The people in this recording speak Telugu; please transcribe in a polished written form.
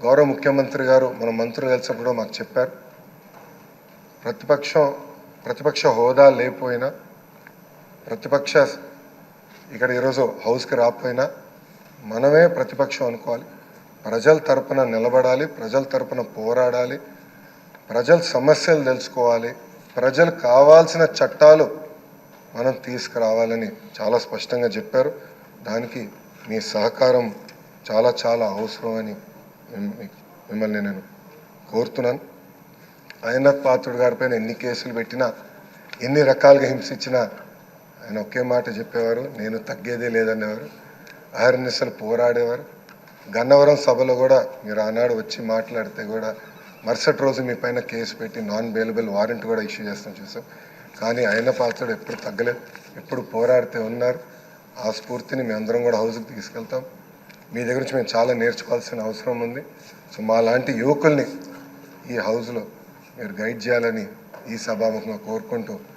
గౌరవ ముఖ్యమంత్రి గారు మన మంత్రులు కలిసినప్పుడు మాకు చెప్పారు, ప్రతిపక్ష హోదా లేకపోయినా, ప్రతిపక్ష ఇక్కడ ఈరోజు హౌస్కి రాకపోయినా మనమే ప్రతిపక్షం అనుకోవాలి, ప్రజల తరపున నిలబడాలి, ప్రజల తరపున పోరాడాలి, ప్రజల సమస్యలు తెలుసుకోవాలి, ప్రజలు కావాల్సిన చట్టాలు మనం తీసుకురావాలని చాలా స్పష్టంగా చెప్పారు. దానికి మీ సహకారం చాలా చాలా అవసరం అని మిమ్మల్ని నేను కోరుతున్నాను. అయ్యనాథ్ పాత్రుడు గారిపైన ఎన్ని కేసులు పెట్టినా, ఎన్ని రకాలుగా హింసించినా ఆయన ఒకే మాట చెప్పేవారు, నేను తగ్గేదే లేదనేవారు. అహర్నిశలు పోరాడేవారు. గన్నవరం సభలో కూడా మీరు ఆనాడు వచ్చి మాట్లాడితే కూడా మరుసటి రోజు మీ పైన కేసు పెట్టి నాన్ బెయిలబుల్ వారెంట్ కూడా ఇష్యూ చేస్తాం చూసాం. కానీ ఆయన పాత్రుడు ఎప్పుడు తగ్గలేదు, ఎప్పుడు పోరాడితే ఉన్నారు. ఆ స్ఫూర్తిని మేము అందరం కూడా హౌస్కి తీసుకెళ్తాం. మీ దగ్గర నుంచి మేము చాలా నేర్చుకోవాల్సిన అవసరం ఉంది. సో మా లాంటి యువకుల్ని ఈ హౌస్లో మీరు గైడ్ చేయాలని ఈ సభాముఖంగా కోరుకుంటూ